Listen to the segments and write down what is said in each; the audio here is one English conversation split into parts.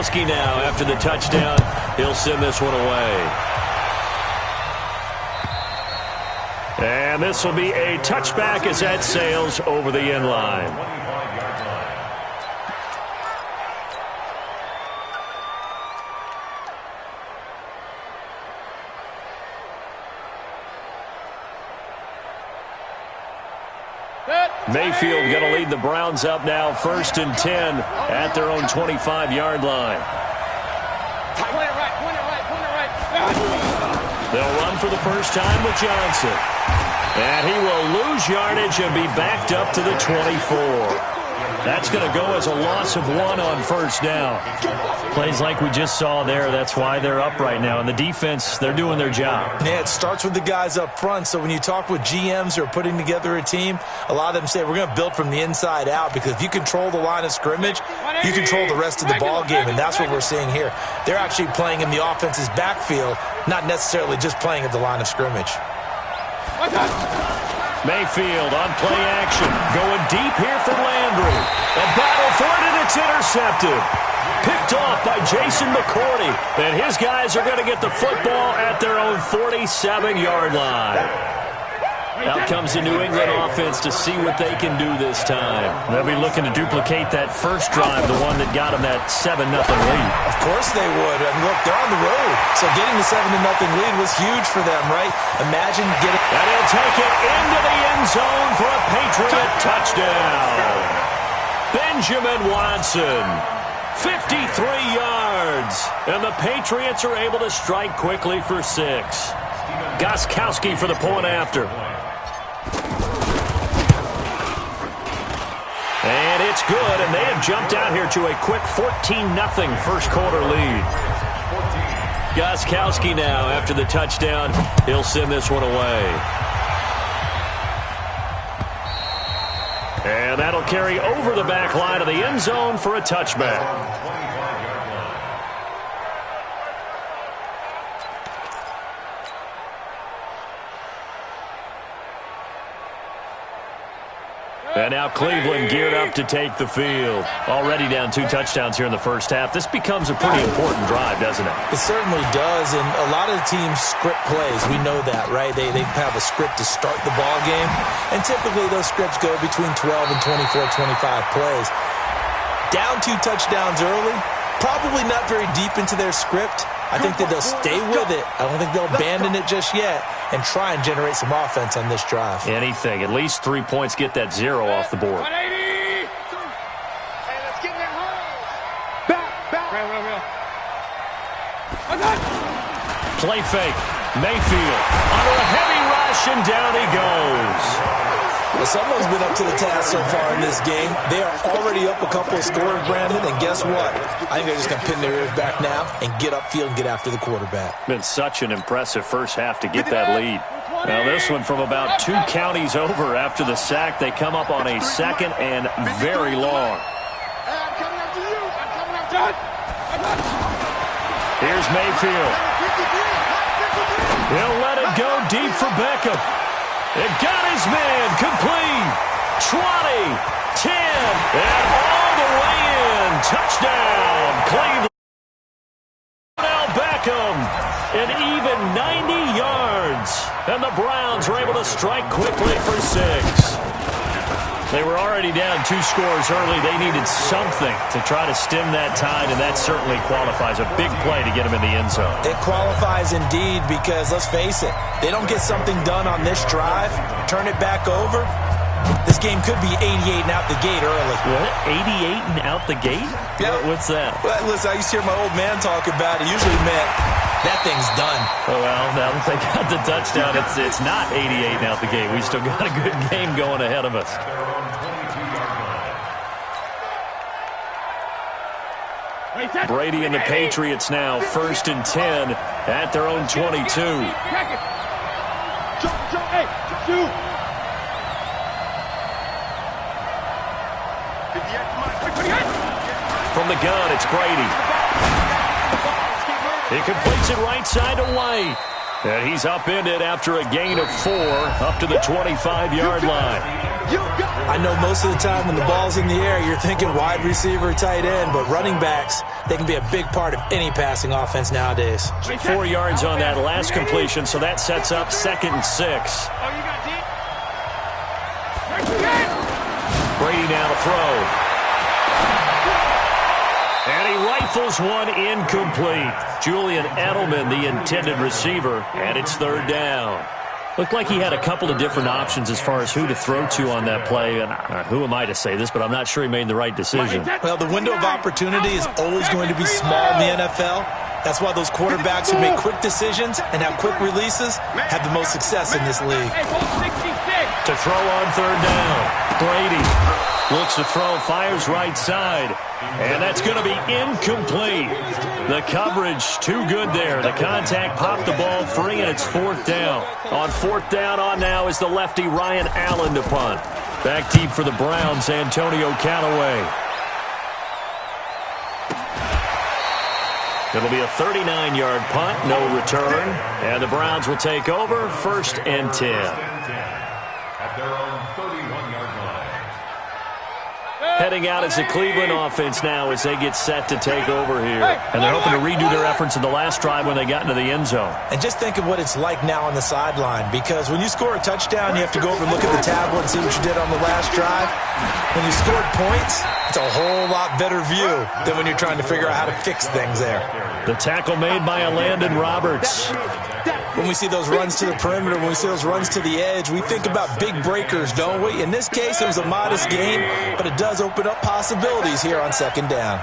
Gostkowski now after the touchdown. He'll send this one away. And this will be a touchback as that sails over the end line. Mayfield going to lead the Browns up now, 1st and 10 at their own 25-yard line. They'll run for the first time with Johnson. And he will lose yardage and be backed up to the 24. That's going to go as a loss of 1 on 1st down. Plays like we just saw there. That's why they're up right now. And the defense, they're doing their job. Yeah, it starts with the guys up front. So when you talk with GMs who are putting together a team, a lot of them say we're going to build from the inside out, because if you control the line of scrimmage, you control the rest of the ball game, and that's what we're seeing here. They're actually playing in the offense's backfield, not necessarily just playing at the line of scrimmage. Mayfield on play action, going deep here for Landry. A battle for it, and it's intercepted. Picked off by Jason McCourty. And his guys are going to get the football at their own 47-yard line. Out comes the New England offense to see what they can do this time. They'll be looking to duplicate that first drive, the one that got them that 7-0 lead. Of course they would. I mean, look, they're on the road. So getting the 7-0 lead was huge for them, right? Imagine getting... And he'll take it into the end zone for a Patriot touchdown. Benjamin Watson, 53 yards. And the Patriots are able to strike quickly for 6. Gostkowski for the point after. And it's good, and they have jumped out here to a quick 14-0 first quarter lead. Gostkowski now after the touchdown. He'll send this one away. And that'll carry over the back line of the end zone for a touchback. And now Cleveland geared up to take the field. Already down 2 touchdowns here in the first half. This becomes a pretty important drive, doesn't it? It certainly does, and a lot of the teams script plays. We know that, right? They have a script to start the ball game, and typically those scripts go between 12 and 24, 25 plays. Down 2 touchdowns early, probably not very deep into their script. I think that they'll stay with it. I don't think they'll abandon it just yet and try and generate some offense on this drive. Anything. At least 3 points, get that 0 off the board. Hey, let's get that home. Back. Play fake. Mayfield under a heavy rush, and down he goes. Well, someone's been up to the task so far in this game. They are already up a couple of scores, Brandon, and guess what? I think they're just going to pin their ears back now and get upfield and get after the quarterback. Been such an impressive first half to get that lead. Now this one from about 2 counties over after the sack. They come up on a 2nd and very long. Here's Mayfield. He'll let it go deep for Beckham. It got his man complete. 20, 10, and all the way in. Touchdown, Cleveland. Now Beckham, an even 90 yards. And the Browns are able to strike quickly for 6. They were already down 2 scores early. They needed something to try to stem that tide, and that certainly qualifies. A big play to get them in the end zone. It qualifies indeed, because let's face it, they don't get something done on this drive, turn it back over, this game could be 88 and out the gate early. What? 88 and out the gate? Yeah. What's that? Well, listen, I used to hear my old man talk about it. Usually meant that thing's done. Oh, well, now that they got the touchdown, it's not 88 and out the gate. We still got a good game going ahead of us. Brady and the Patriots now 1st and 10 at their own 22. From the gun, it's Brady. He completes it right side to White. And he's upended after a gain of 4 up to the 25-yard line. I know most of the time when the ball's in the air, you're thinking wide receiver, tight end, but running backs, they can be a big part of any passing offense nowadays. 4 yards on that last completion, so that sets up 2nd and 6. Brady now to throw. And he rifles one incomplete. Julian Edelman, the intended receiver, and it's 3rd down. Looked like he had a couple of different options as far as who to throw to on that play. And who am I to say this, but I'm not sure he made the right decision. Well, the window of opportunity is always going to be small in the NFL. That's why those quarterbacks who make quick decisions and have quick releases have the most success in this league. To throw on 3rd down. Brady looks to throw, fires right side. And that's going to be incomplete. The coverage too good there. The contact popped the ball free, and it's 4th down. On 4th down on now is the lefty Ryan Allen to punt. Back deep for the Browns, Antonio Callaway. It'll be a 39-yard punt, no return. And the Browns will take over, 1st and 10. At their own 31-yard line. Heading out as the Cleveland offense now as they get set to take over here. And they're hoping to redo their efforts in the last drive when they got into the end zone. And just think of what it's like now on the sideline, because when you score a touchdown, you have to go over and look at the tablet and see what you did on the last drive. When you scored points, it's a whole lot better view than when you're trying to figure out how to fix things there. The tackle made by Landon Roberts. When we see those runs to the perimeter, when we see those runs to the edge, we think about big breakers, don't we? In this case, it was a modest gain, but it does open up possibilities here on 2nd down.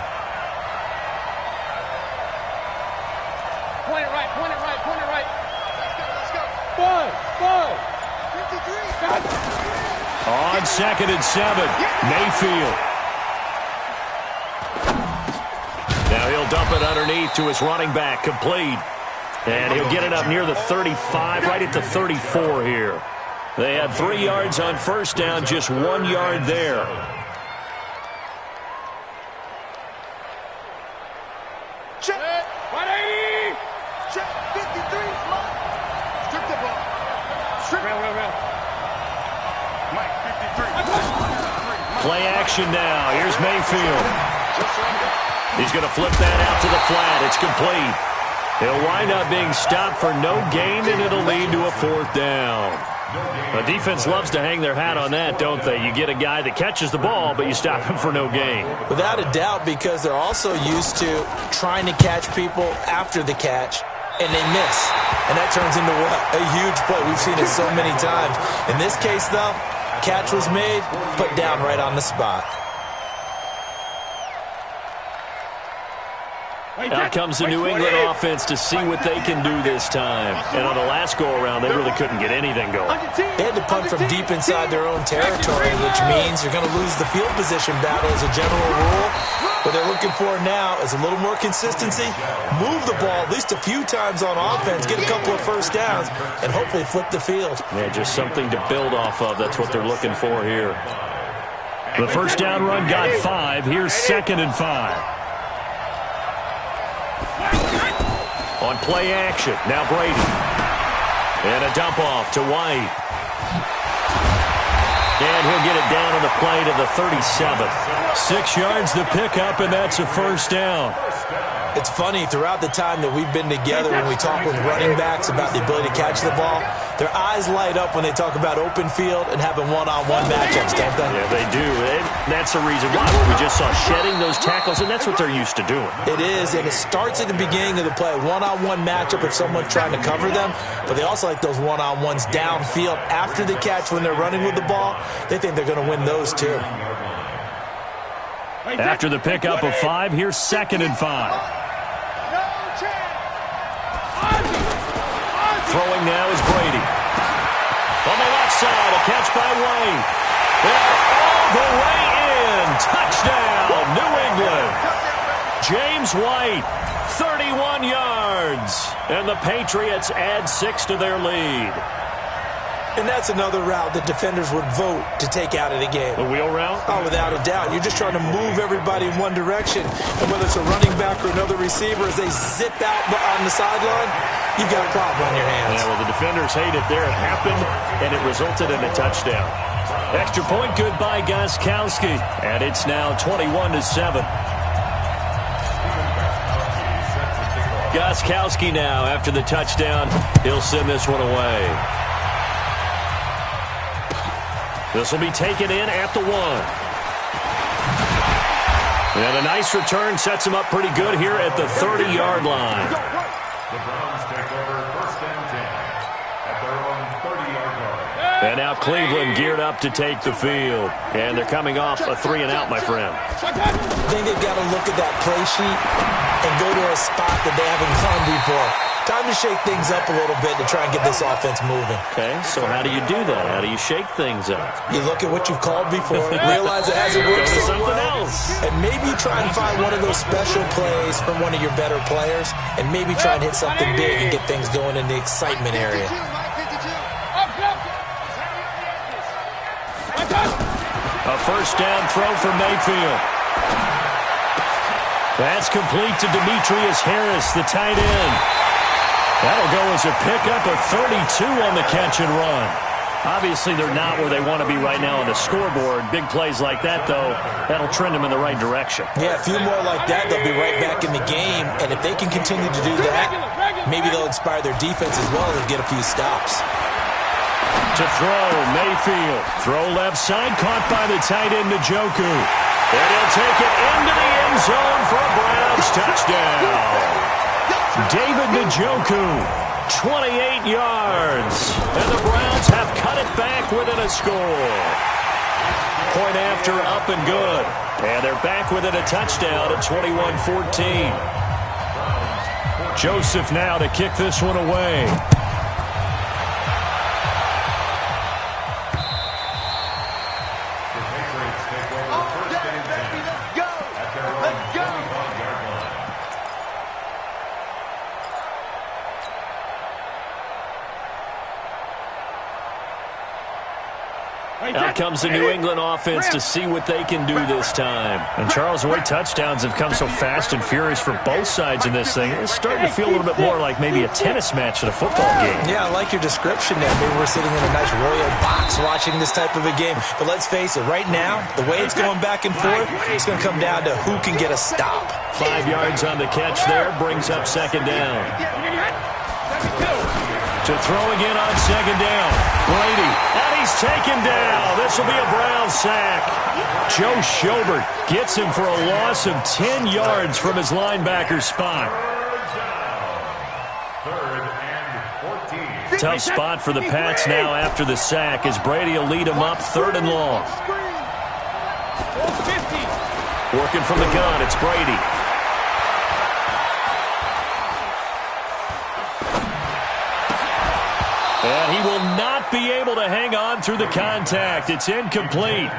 Point it right, point it right, point it right. Let's go. Ball. 53. On 2nd and 7, Mayfield. Now he'll dump it underneath to his running back, complete. And he'll get it up near the 35, right at the 34 here. They had 3 yards on 1st down, just 1 yard there. Check. 180. Check. 53. Strip the ball. Strip. Real. Mike, 53. Play action now. Here's Mayfield. He's going to flip that out to the flat. It's complete. He'll wind up being stopped for no gain, and it'll lead to a 4th down. The defense loves to hang their hat on that, don't they? You get a guy that catches the ball, but you stop him for no gain. Without a doubt, because they're also used to trying to catch people after the catch, and they miss. And that turns into what? A huge play. We've seen it so many times. In this case, though, catch was made, put down right on the spot. Out comes the New England offense to see what they can do this time. And on the last go-around, they really couldn't get anything going. They had to punt from deep inside their own territory, which means you're going to lose the field position battle as a general rule. What they're looking for now is a little more consistency, move the ball at least a few times on offense, get a couple of 1st downs, and hopefully flip the field. Yeah, just something to build off of. That's what they're looking for here. The 1st down run got 5. Here's 2nd and 5. On play action, now Brady. And a dump off to White. And he'll get it down on the play to the 37. 6 yards the pickup, and that's a 1st down. It's funny, throughout the time that we've been together, when we talk with running backs about the ability to catch the ball, their eyes light up when they talk about open field and having one-on-one matchups, don't they? Yeah, they do. And that's the reason why. We just saw shedding those tackles, and that's what they're used to doing. It is, and it starts at the beginning of the play. One-on-one matchup if someone's trying to cover them, but they also like those one-on-ones downfield after the catch when they're running with the ball. They think they're going to win those too. After the pickup of 5, here's 2nd and 5. Throwing now is Brady. On the left side, a catch by White. And all the way in. Touchdown, New England. James White, 31 yards. And the Patriots add 6 to their lead. And that's another route that defenders would vote to take out of the game. The wheel route? Oh, without a doubt. You're just trying to move everybody in one direction. And whether it's a running back or another receiver, as they zip out on the sideline, you've got a problem on your hands. Yeah, well, the defenders hate it there. It happened, and it resulted in a touchdown. Extra point good by Gostkowski. And it's now 21-7. Gostkowski now, after the touchdown, he'll send this one away. This will be taken in at the 1. And a nice return sets him up pretty good here at the 30-yard line. The Browns take over first and 10 at their own 30-yard line. And now Cleveland geared up to take the field. And they're coming off a 3-and-out, my friend. I think they've got to look at that play sheet and go to a spot that they haven't gone before. Time to shake things up a little bit to try and get this offense moving. Okay, so how do you do that? How do you shake things up? You look at what you've called before, realize it hasn't worked Go to so something well, else. and maybe try and find one of those special plays from one of your better players, and maybe try and hit something big and get things going in the excitement area. A first down throw for Mayfield. That's complete to Demetrius Harris, the tight end. That'll go as a pickup of 32 on the catch and run. Obviously, they're not where they want to be right now on the scoreboard. Big plays like that, though, that'll trend them in the right direction. Yeah, a few more like that, they'll be right back in the game. And if they can continue to do that, maybe they'll inspire their defense as well and get a few stops. To throw, Mayfield. Throw left side, caught by the tight end, Njoku. And he'll take it into the end zone for a Browns touchdown. David Njoku, 28 yards. And the Browns have cut it back within a score. Point after, up and good. And they're back within a touchdown at 21-14. Joseph now to kick this one away. Out comes the New England offense to see what they can do this time. And Charles, the way touchdowns have come so fast and furious for both sides in this thing, it's starting to feel a little bit more like maybe a tennis match at a football game. Yeah, I like your description there. Maybe we're sitting in a nice royal box watching this type of a game. But let's face it, right now, the way it's going back and forth, it's going to come down to who can get a stop. 5 yards on the catch there, brings up second down. To throw again on second down. Brady, and he's taken down. This will be a Brown sack. Joe Schobert gets him for a loss of 10 yards from his linebacker spot. Third and 14. Tough spot for the Pats now after the sack as Brady will lead him up 3rd and long. Working from the gun, it's Brady. And he will not be able to hang on through the contact. It's incomplete.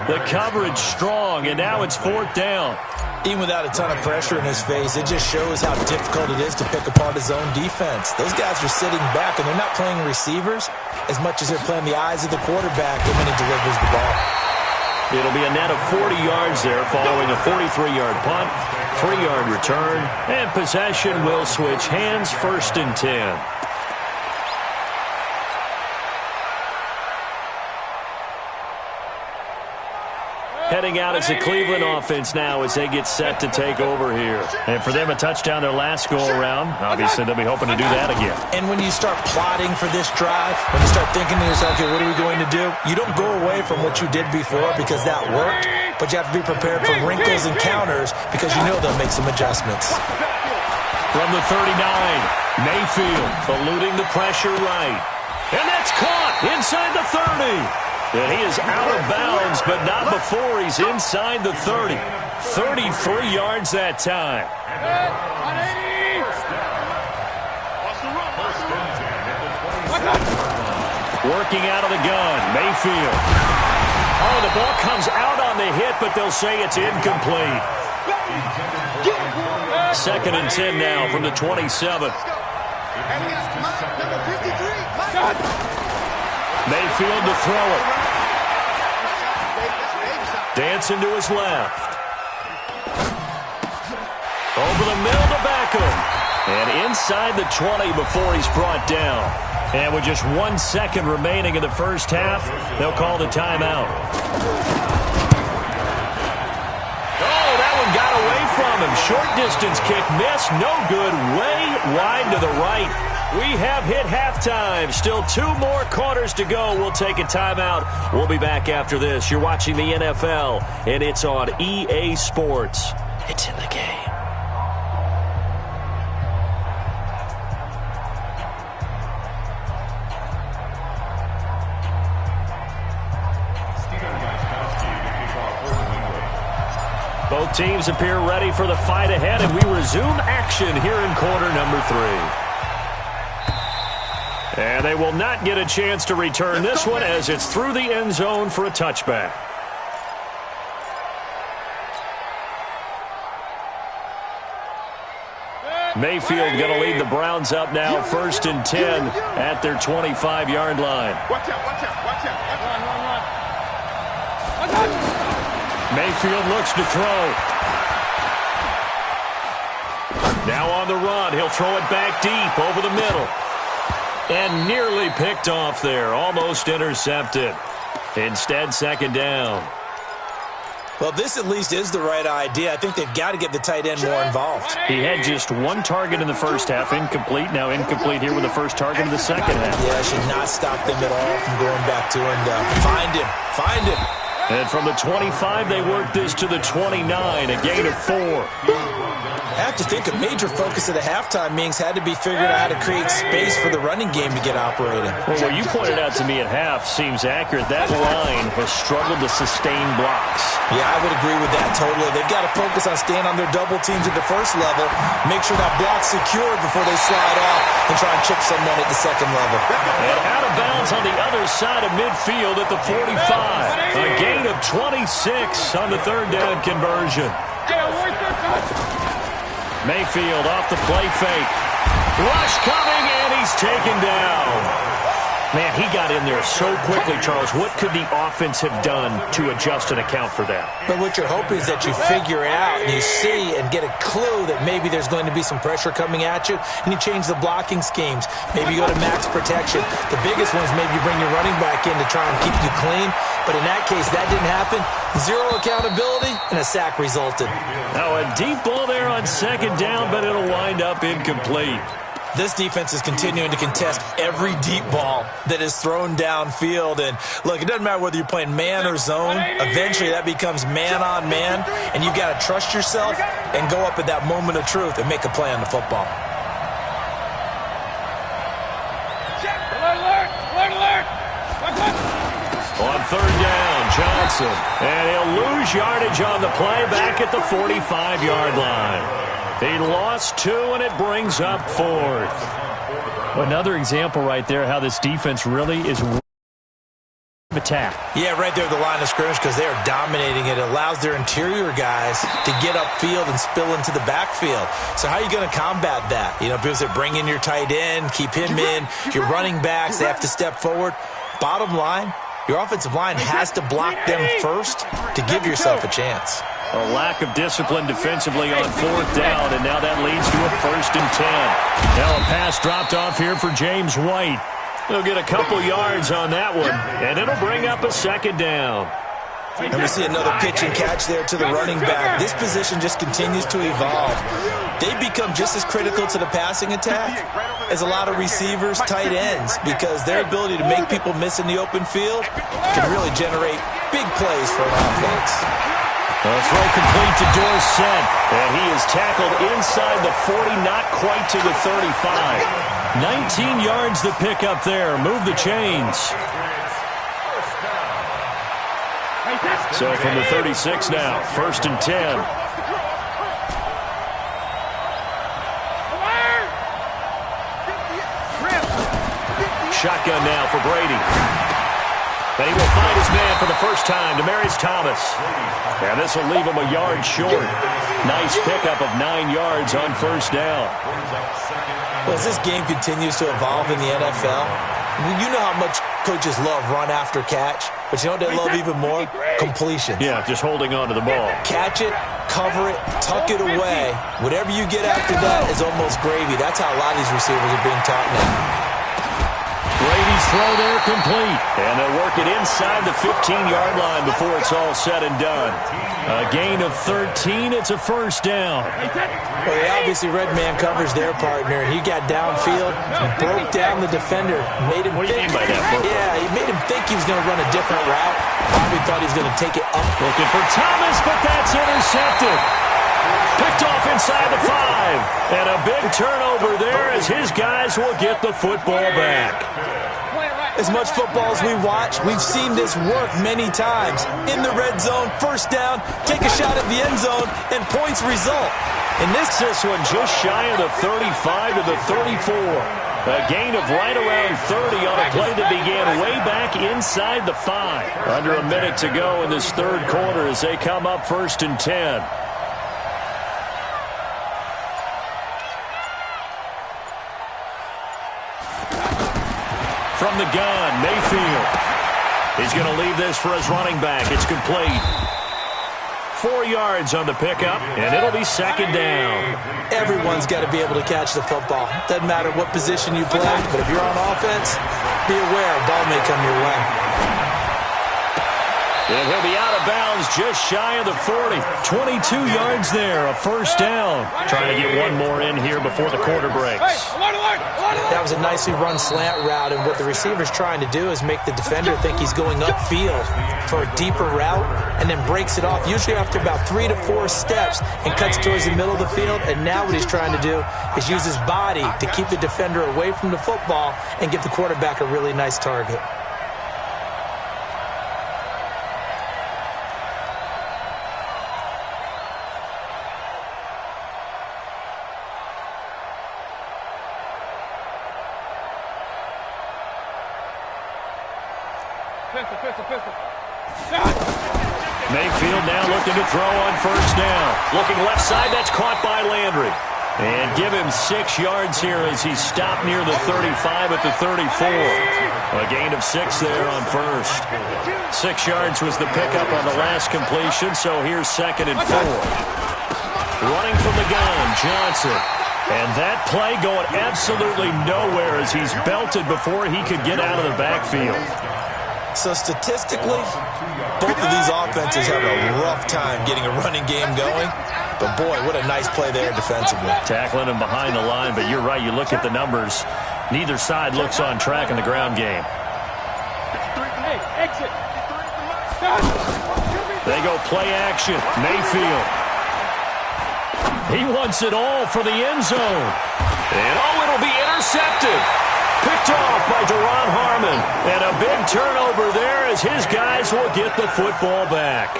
The coverage strong, and now it's 4th down. Even without a ton of pressure in his face, it just shows how difficult it is to pick apart his own defense. Those guys are sitting back, and they're not playing receivers as much as they're playing the eyes of the quarterback when he delivers the ball. It'll be a net of 40 yards there following a 43-yard punt, 3-yard return, and possession will switch hands, 1st and 10. Heading out as the Cleveland offense now as they get set to take over here. And for them, a touchdown their last go-around. Obviously, they'll be hoping to do that again. And when you start plotting for this drive, when you start thinking to yourself, okay, what are we going to do? You don't go away from what you did before because that worked, but you have to be prepared for wrinkles and counters because you know they'll make some adjustments. From the 39, Mayfield eluding the pressure right. And that's caught inside the 30. And he is out of bounds, but not before he's inside the 30. 33 yards that time. Working out of the gun, Mayfield. Oh, the ball comes out on the hit, but they'll say it's incomplete. 2nd and 10 now from the 27. Mayfield to throw it. Dancing to his left. Over the middle to Beckham. And inside the 20 before he's brought down. And with just 1 second remaining in the first half, they'll call the timeout. Oh, that one got away from him. Short distance kick missed. No good. Way wide to the right. We have hit halftime. Still 2 more quarters to go. We'll take a timeout. We'll be back after this. You're watching the NFL, and it's on EA Sports. It's in the game. Both teams appear ready for the fight ahead, and we resume action here in quarter number 3. And they will not get a chance to return this one as it's through the end zone for a touchback. Mayfield going to lead the Browns up now, 1st and 10 at their 25-yard line. Watch out, watch out, watch out. Run. Mayfield looks to throw. Now on the run. He'll throw it back deep over the middle. And nearly picked off there. Almost intercepted. Instead, 2nd down. Well, this at least is the right idea. I think they've got to get the tight end more involved. He had just 1 target in the first half. Incomplete. Now incomplete here with the first target in the second half. Yeah, should not stop them at all from going back to him. Find him. Find him. And from the 25, they work this to the 29, a gain of 4. I have to think a major focus of the halftime meetings had to be figuring out how to create space for the running game to get operating. Well, what you pointed out to me at half seems accurate. That line has struggled to sustain blocks. Yeah, I would agree with that totally. They've got to focus on staying on their double teams at the first level, make sure that block's secured before they slide off and try and chip someone at the second level. And out of bounds on the other side of midfield at the 45. A gain of 26 on the 3rd down conversion. Mayfield off the play fake. Rush coming, and he's taken down. Man, he got in there so quickly, Charles. What could the offense have done to adjust and account for that? But what you're hoping is that you figure out and you see and get a clue that maybe there's going to be some pressure coming at you, and you change the blocking schemes. Maybe you go to max protection. The biggest one is maybe you bring your running back in to try and keep you clean. But in that case, that didn't happen. 0 accountability, and a sack resulted. Now, a deep ball there on 2nd down, but it'll wind up incomplete. This defense is continuing to contest every deep ball that is thrown downfield. And, look, it doesn't matter whether you're playing man or zone. Eventually, that becomes man on man, and you've got to trust yourself and go up at that moment of truth and make a play on the football. On 3rd down, Johnson. And he'll lose yardage on the play back at the 45-yard line. He lost 2, and it brings up 4th. Another example right there how this defense really is attack. Yeah, right there at the line of scrimmage because they are dominating it. It allows their interior guys to get upfield and spill into the backfield. So how are you going to combat that? You know, because they bring in your tight end, keep him in. Your running backs, they have to step forward. Bottom line, your offensive line has to block them first to give yourself a chance. A lack of discipline defensively on 4th down, and now that leads to a 1st and 10. Now a pass dropped off here for James White. He'll get a couple yards on that one, and it'll bring up a 2nd down. And we see another pitch and catch there to the running back. This position just continues to evolve. They become just as critical to the passing attack as a lot of receivers, tight ends, because their ability to make people miss in the open field can really generate big plays for an offense. A throw complete to Dorsett, and he is tackled inside the 40, not quite to the 35. 19 yards the pickup there. Move the chains. So from the 36 now, 1st and 10. Shotgun now for Brady. And he will find his man for the first time, Demaryius Thomas. And this will leave him a yard short. Nice pickup of 9 yards on 1st down. Well, as this game continues to evolve in the NFL, You know how much coaches love run after catch, but you know what they love even more? Completion. Yeah, just holding on to the ball. Catch it, cover it, tuck it away. Whatever you get after that is almost gravy. That's how a lot of these receivers are being taught now. Brady's throw there complete. And they'll work it inside the 15-yard line before it's all said and done. A gain of 13. It's a first down. Well, they obviously red man covers their partner, and he got downfield and broke down the defender. Made him What do you mean by that? Yeah, he made him think he was going to run a different route. Probably thought he was going to take it up. Looking for Thomas, but that's intercepted. Picked off inside the 5. And a big turnover there as his guys will get the football back. As much football as we watch, we've seen this work many times. In the red zone, first down, take a shot at the end zone, and points result. And this one just shy of the 35 to the 34. A gain of right around 30 on a play that began way back inside the 5. Under a minute to go in this third quarter as they come up 1st and 10. From the gun, Mayfield. He's going to leave this for his running back. It's complete. 4 yards on the pickup, and it'll be second down. Everyone's got to be able to catch the football. Doesn't matter what position you play, but if you're on offense, be aware a ball may come your way. And he'll be out of bounds just shy of the 40. 22 yards there, a first down. Trying to get one more in here before the quarter breaks. That was a nicely run slant route, and what the receiver's trying to do is make the defender think he's going upfield for a deeper route and then breaks it off, usually after about 3 to 4 steps, and cuts towards the middle of the field. And now what he's trying to do is use his body to keep the defender away from the football and give the quarterback a really nice target. Mayfield now looking to throw on first down. Looking left side, that's caught by Landry. And give him 6 yards here as he stopped near the 35 at the 34. A gain of 6 there on first. 6 yards was the pickup on the last completion, so here's 2nd and 4. Running from the gun, Johnson. And that play going absolutely nowhere as he's belted before he could get out of the backfield. So statistically, both of these offenses have a rough time getting a running game going. But, boy, what a nice play there defensively. Tackling him behind the line, but you're right. You look at the numbers. Neither side looks on track in the ground game. They go play action. Mayfield. He wants it all for the end zone. And, it'll be intercepted. Picked off by Deron Harmon. And a big turnover there as his guys will get the football back.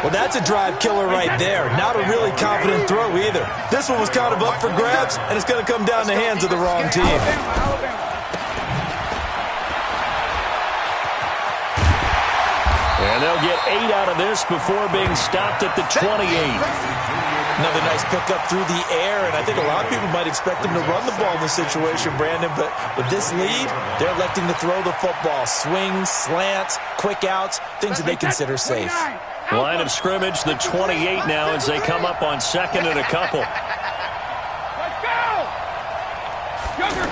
Well, that's a drive killer right there. Not a really confident throw either. This one was kind of up for grabs, and it's going to come down the hands of the wrong team. And they'll get 8 out of this before being stopped at the 28. Another nice pickup through the air, and I think a lot of people might expect them to run the ball in this situation, Brandon, but with this lead, they're electing to throw the football. Swings, slants, quick outs, things that they consider safe. Line of scrimmage, the 28 now as they come up on 2nd and a couple. Let's go! Sugar!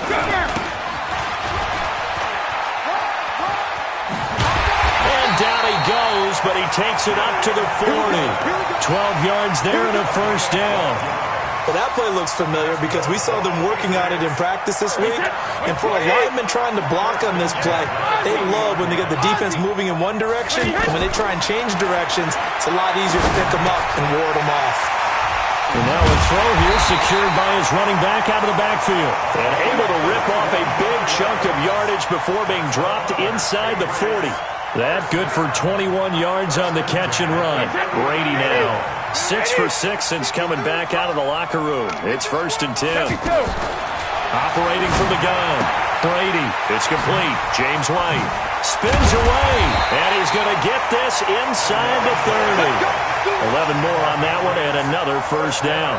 And down he goes, but he takes it up to the 40. 12 yards there and a first down. Well, that play looks familiar because we saw them working on it in practice this week. And for a lineman trying to block on this play, they love when they get the defense moving in one direction. And when they try and change directions, it's a lot easier to pick them up and ward them off. And now a throw here secured by his running back out of the backfield. And able to rip off a big chunk of yardage before being dropped inside the 40. That good for 21 yards on the catch and run. Brady now 6 for 6 since coming back out of the locker room. It's 1st and 10. Operating from the gun. Brady. It's complete. James White spins away. And he's going to get this inside the 30. 11 more on that one and another first down.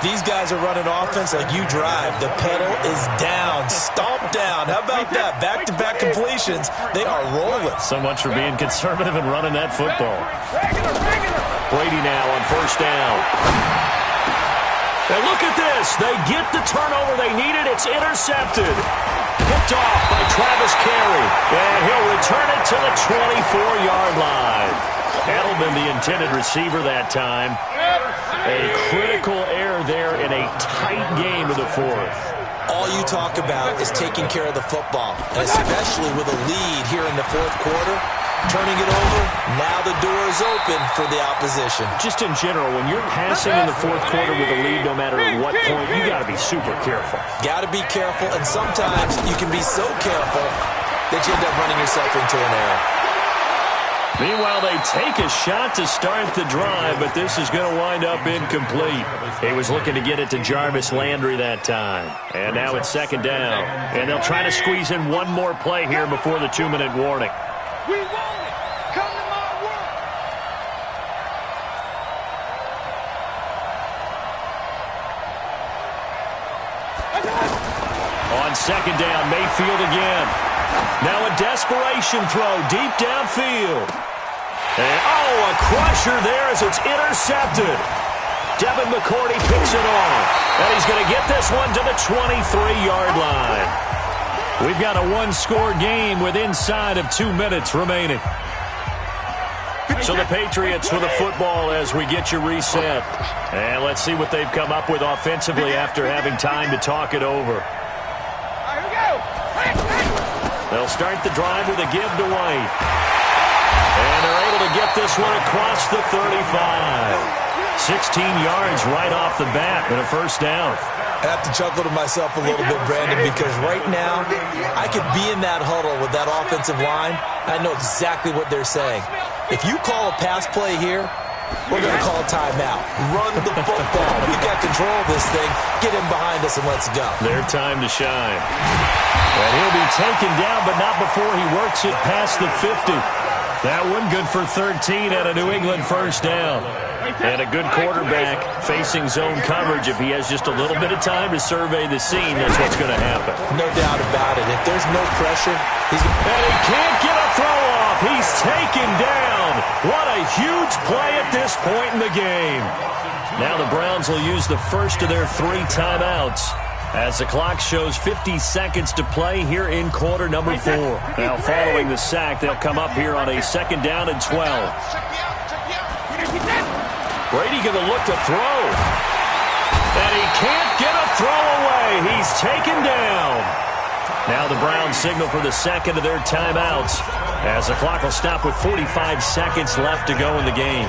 these guys are running offense like you drive. The pedal is down, stomp down. How about that? Back-to-back completions. They are rolling. So much for being conservative and running that football. Brady now on first down. And look at this. They get the turnover they needed. It's intercepted. Picked off by Travis Carey. And he'll return it to the 24-yard line. Edelman, the intended receiver that time. A critical error there in a tight game of the fourth. All you talk about is taking care of the football, and especially with a lead here in the fourth quarter. Turning it over, now the door is open for the opposition. Just in general, when you're passing in the fourth quarter with a lead, no matter at what point, you got to be super careful. Got to be careful, and sometimes you can be so careful that you end up running yourself into an error. Meanwhile, they take a shot to start the drive, but this is going to wind up incomplete. He was looking to get it to Jarvis Landry that time. And now it's second down. And they'll try to squeeze in one more play here before the 2-minute warning. We want it. Come to my work. On second down, Mayfield again. Now a desperation throw deep downfield. And, a crusher there as it's intercepted. Devin McCourty picks it off. And he's going to get this one to the 23-yard line. We've got a one-score game with inside of 2 minutes remaining. So the Patriots with the football as we get you reset. And let's see what they've come up with offensively after having time to talk it over. All right, here we go. They'll start the drive with a give to White. And they're able to get this one across the 35. 16 yards right off the bat and a first down. I have to chuckle to myself a little bit, Brandon, because right now I could be in that huddle with that offensive line. I know exactly what they're saying. If you call a pass play here, we're going to call a timeout. Run the football. We've got control of this thing. Get him behind us and let's go. Their time to shine. And he'll be taken down, but not before he works it past the 50. That one good for 13 at a New England first down. And a good quarterback facing zone coverage. If he has just a little bit of time to survey the scene, that's what's going to happen. No doubt about it. If there's no pressure, he's going to... And he can't get a throw off. He's taken down. What a huge play at this point in the game. Now the Browns will use the first of their 3 timeouts as the clock shows 50 seconds to play here in quarter number 4. Now following the sack, they'll come up here on a second down and 12. Brady going to look to throw. And he can't get a throw away. He's taken down. Now the Browns signal for the second of their timeouts as the clock will stop with 45 seconds left to go in the game.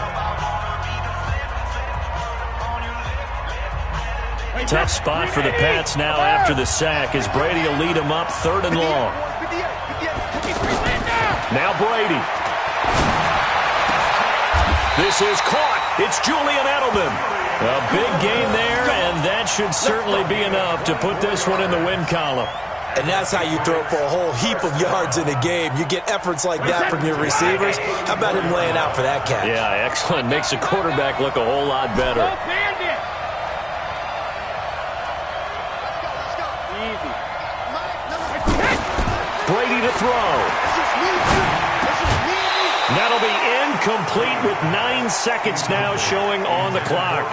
Tough spot for the Pats now after the sack as Brady will lead them up 3rd and long. Now Brady. This is caught. It's Julian Edelman. A big game there, and that should certainly be enough to put this one in the win column. And that's how you throw for a whole heap of yards in a game. You get efforts like that from your receivers. How about him laying out for that catch? Yeah, excellent. Makes the quarterback look a whole lot better. Brady to throw. That'll be incomplete with 9 seconds now showing on the clock.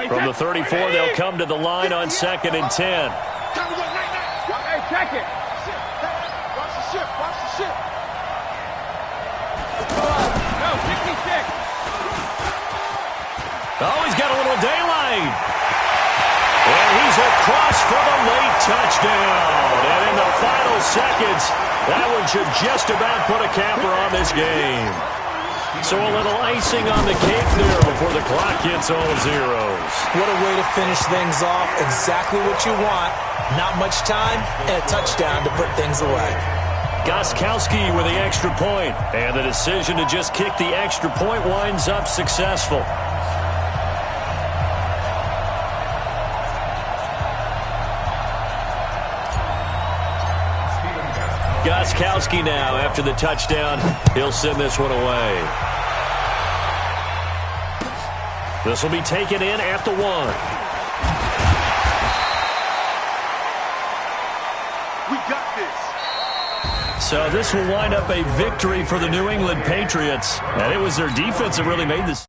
From the 34, they'll come to the line on 2nd and 10. Hey, check it. Watch the ship. Watch the ship. No, 66. Oh, he's got a little daylight. And he's across for the late touchdown. And in the final seconds, that one should just about put a capper on this game. So a little icing on the cake there before the clock hits all zeros. What a way to finish things off. Exactly what you want. Not much time and a touchdown to put things away. Gostkowski with the extra point. And the decision to just kick the extra point winds up successful. Gostkowski now after the touchdown. He'll send this one away. This will be taken in at the 1. We got this. So this will wind up a victory for the New England Patriots. And it was their defense that really made this.